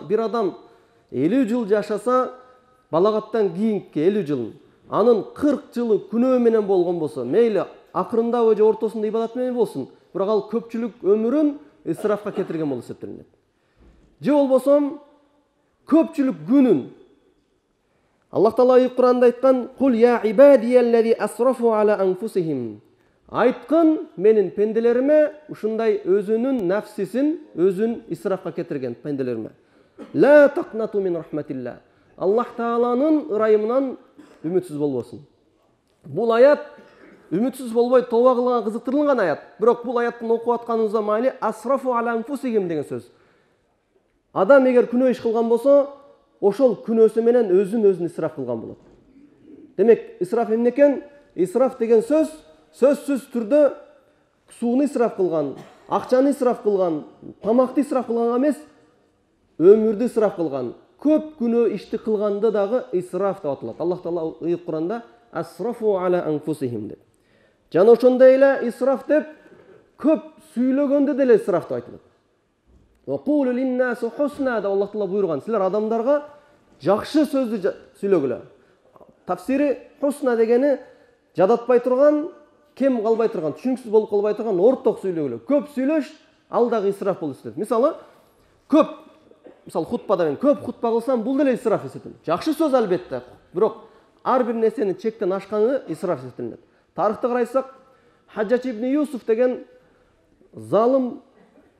bir адам 50 жыл жашаса, балагаттан кийинки 50 жылын, анын 40 жылы күнөө менен болгон болсо, мейли акырында же ортосунда ибадат менен болсун, бирок ал көпчүлүк өмүрүн исрафка кетирген болуп эсептелинет. Же болбосо көпчүлүк күнүн. Аллах Таала Кур'анда айткан: "Кул я ибадияллази асрафу ала анфусихим." Айткын менин пенделериме, ушундай өзүнүн нафсисин, өзүн исрафка кетирген пенделериме. Ла тaqнату мин рахматилла. Аллах Тааланын ырайымынан үмүтсүз болбосун. Бул аят үмүтсүз болбой тооба кылган кызыктырылган аят. Бирок бул аяттын окуп атканыбызда майли асрафу ала анфусихим деген сөз. Адам эгер күнөө иш кылган болсо, ошол күнөөсү менен өзүн исраф кылган болот. Демек, исраф эмне экен? Исраф деген сөз сөзсүз түрдө сууну исраф кылган, акчаны исраф кылган, тамакты исраф кылганга эмес, өмүрдү исраф кылган, көп күнөө ишти кылганды дагы исраф деп аталат. Аллах Таала Кур'анда асрафу ала анфусихим деп. Жана ошондой эле исраф деп көп сүйлөгөндө деле исраф деп айтылат. Ва кулу линнасу хусна деп Аллах Таала буйруган. Силер адамдарга жакшы сөздү сүйлөгүлө. Тафсири хусна дегени жадатпай турган, кем калбай турган, түшүнүксүз болуп калбай турган орток сүйлөгүлө. Көп сүйлөш ал дагы исраф болуп эсептелет. Мисалы хутбада мен көп хутба кылсам, бул деле исраф эсептелет. Жакшы сөз албетте, бирок ар бир нерсени чектен ашканы исраф эсептелет. Тарыхты карайсак, Хаджач ибн Юсуф деген залым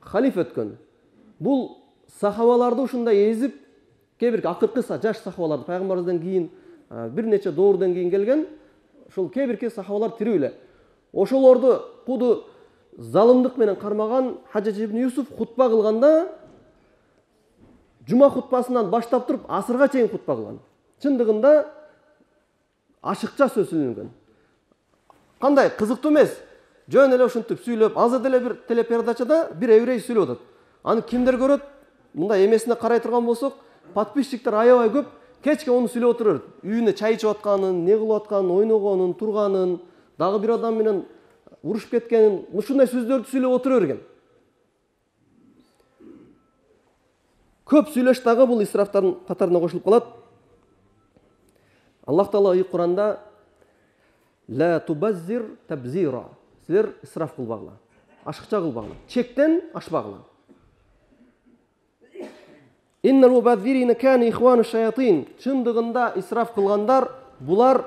халиф өткөн. Бул сахабаларды ушундай эзип, кээ-бир акыркы жаш сахабаларды пайгамбарыбыздан кийин бир нече доордон кийин келген, ошол кээ-бирки сахабалар тирүү эле. Ошолорду куду залымдык менен кармаган Хаджач ибн Юсуф хутба кылганда, жума хутбасынан баштап туруп асырга чейин хутба кылган. Чындыгында ашыкча сөз сүйлөнгөн. Кандай кызыктуу эмес? Жөн эле ушинтип сүйлөп, азыр деле бир телепередачада бир еврей сүйлөп атат. Аны кимдер көрөт? Мындай эмесине карай турган болсок, подписчиктер аябай көп. Кечке onu сүйлөп отурат. Үйүнө чай ичип атканын, не кылып атканын, ойногонун, турганын, дагы бир адам менен урушуп кеткенин, ушундай сөздөрдү сүйлөп отура берген. Көп сүйлөш дагы бул исрафтардын катарына кошулуп калат. Аллах Таала Кур'анда ла тубаззир табзира. Силер исраф кылбагыла, ашыкча кылбагыла, чектен ашпагыла. Иннал мубаззирина кана ихвану шаятин. Чындыгында исраф кылгандар, булар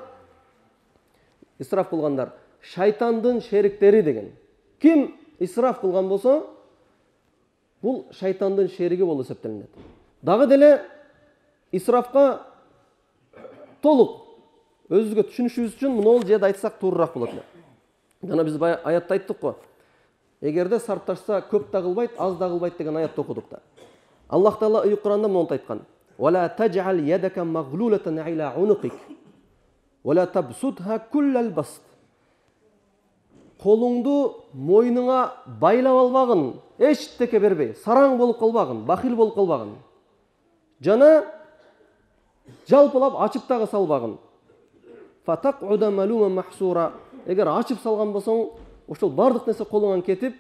исраф кылгандар шайтандын шериктери деген. Ким исраф кылган болсо, бул шайтандын шериги болуп эсептелинет. Дагы деле исрафка толук өзүбүзгө түшүнүшүбүз үчүн мынол жерде айтсак туурураак болот эле. Жана биз аятта айттык го. Эгерде сарпташса көп да кылбайт, аз да кылбайт деген аятты окудук да. Аллах Таала Кур'анда мындай айткан: "Ва ла таджал ядака магhlulatan ila unuqik ва ла табсутha kullal bast." Колуңду мойнуңа байлап албагын, эчтеке бербей, сараң болуп калбагын, бахил болуп калбагын. Жана жалпылап ачып дагы салбагын. Фатaq'uda maluman mahsura. Эгер ачып салган болсоң, ошол бардык нерсе колуңан кетип,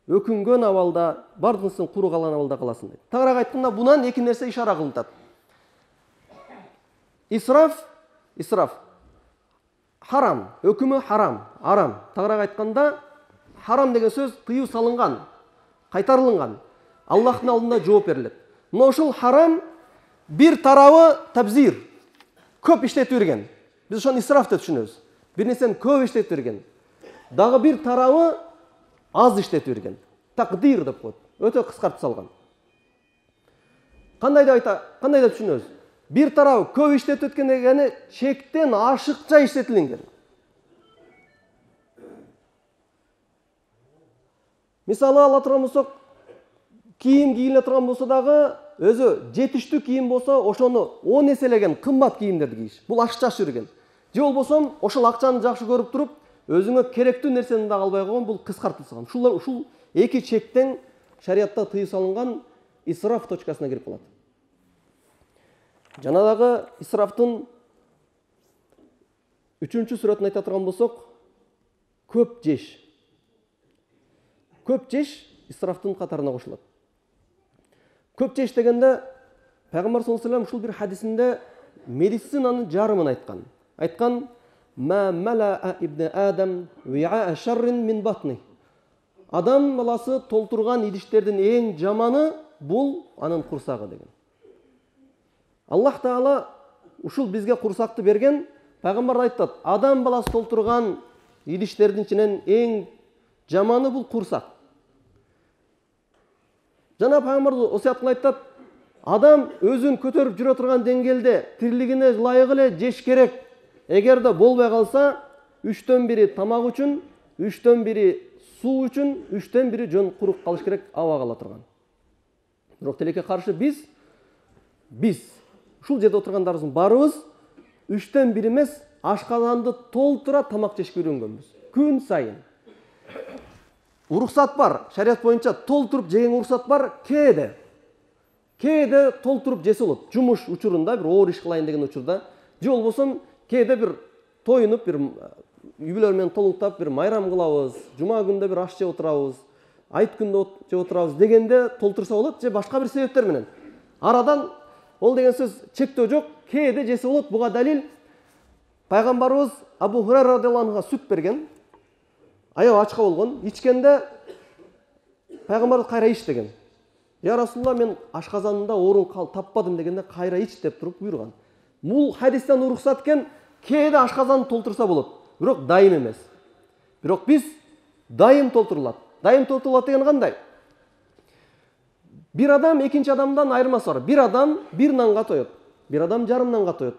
өкүнгөн абалда, бардык нерсе куру калган абалда каласың дейт. Тагыраак айтканда, бунан эки нерсе ишара кылынат. Исраф харам, өкүмү харам, арам. Тагыраак айтканда, харам деген сөз тыюу салынган, кайтарылган. Аллахтын алдында жооп берилет. Но ошол харам бир тарабы табзир, көп иштетип берген. Биз ошону исраф деп түшүнөбүз. Бир нерсени көп иштетип берген. Дагы бир тарабы аз иштетип берген. Тaqdir деп коет. Өтө кыскартып салган. Кандай деп түшүнөбүз? Бир тарабы көп иштетип өткөн дегени чектен ашыкча иштетилген. Мисалы ала турган болсок, кийим кийиле турган болсо дагы өзү жетиштүү кийим болсо, ошону 10 эселеген кымбат кийимдерди кийиш. Бул ашыкча жүргөн. Же болбосо, ошол акчаны жакшы көрүп туруп, өзүңө керектүү нерсени дагы албай койгон, бул кыскартылган. Ушул эки чектен шариатта тыюу салынган исраф точкасына кирип калат. Жана дагы исрафтын 3-сүрөтүн айта турган болсок, көп жеш. Көп жеш исрафтын катарына кошулат. Көп жеш дегенде Пайгамбар саллаллаху алейхи ва саллям ушул бир хадисинде медицинанын жарымын айткан. Айткан: "Ма малаа ибн Адам ви'a шаррин мин батни." Адам баласы толтурган идиштердин эң жаманы бул анын курсагы деген. Аллах Таала ушул бизге курсакты берген. Пайгамбар айтат: "Адам баласы толтурган идиштердин ичинен эң жаманы бул курсак." Жана Пайгамбар осуят кылып айтат: "Адам өзүн көтөрүп жүрө турган деңгээлде тирилигине ылайык эле жеш керек. Эгерде болбой калса, 3/1 тамак үчүн, 3/1 суу үчүн, 3/1 жөн курук калыш керек, аба кала турган." Бирок тилекке каршы биз ушул жерде отургандарыбыздын баарыбыз 3/1 эмес, ашказанды толтура тамак жешке үйрөнгөнбүз. Күн сайын. Уруксат бар, шарият боюнча толтуруп жеген уруксат бар, кээде толтуруп жесе болот. Жумуш учурунда, бир оор иш кылайын деген учурда, же болбосо кээде бир тоюнуп, бир үй-бүлөлөр менен толуктап, бир майрам кылабыз, жума күндө бир аш жеп отурабыз, айт күндө жеп отурабыз дегенде толтурса болот, же башка бир себептер менен. Арадан ол деген сөз чектөө жок, кээде жесе болот. Буга далил Пайгамбарыбыз Абу Хурайра радhiyallahu anhuга сүт берген. Аял ачка болгон, ичкенде Пайгамбар кайра ич деген. "Я Расулулла, мен ашказанында орун таппадым" дегенде кайра ич деп туруп буйруган. Бул хадистен уруксат экен, кээде ашказанды толтурса болот, бирок дайым эмес. Бирок биз дайым толтурулат. Дайым толтурулат деген кандай? Бир адам экинчи адамдан айырмасы бар. Бир адам бир нанга тоет, бир адам жарым нанга тоет.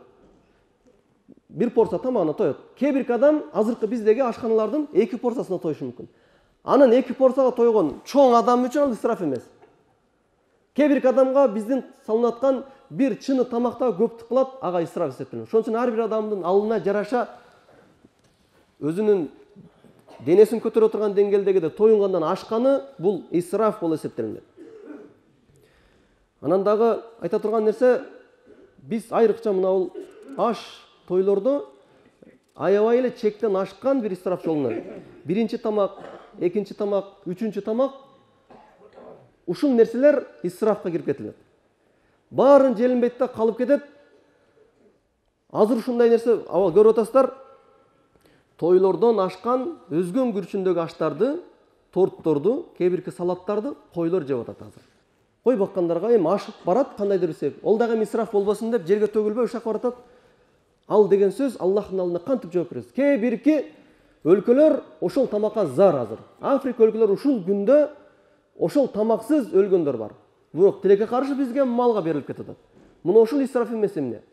Бир порция тамагына тоет. Кээ бир адам азыркы биздеги ашканалардын 2 порциясына тоюшу мүмкүн. Анын 2 порцияга тойгон чоң адам үчүн ал исраф эмес. Кээ бир адамга биздин салынаткан бир чыны тамакта көптүк кылат, ага исраф эсептелет. Ошон үчүн ар бир адамдын алына жараша өзүнүн денесин көтөрө турган деңгээлдеги тоюнгандан ашканы бул исраф болуп эсептелет. Анан дагы айта турган нерсе, биз айрыкча мына бул аш тойлордо аябай эле чектен ашкан бир исраф жолунан. Биринчи тамак, экинчи тамак, үчүнчү тамак, ушул нерселер исрафка кирип кетилет. Баарын желинбейт да калып кетет. Азыр ушундай нерсе көрүп атасыздар. Тойлордон ашкан өзгөн күрчүндөгү аштарды, тортторду, кээ бирки салаттарды койлор жеп атат азыр. Кой баккандарга эми ашып барат, кандайдыр бир себеп. Ол дагы исраф болбосун деп жерге төгүлбөй ушакка баратат. Ал деген сөз Аллахтын алдында кантип жооп бересиз? Кээ бирки өлкөлөр ошол тамакка зар азыр. Африка өлкөлөр ушул күндө ошол тамаксыз өлгөндөр бар. Бирок тилекке каршы бизге малга берилип кетет. Муну ошол исраф эмес эмне?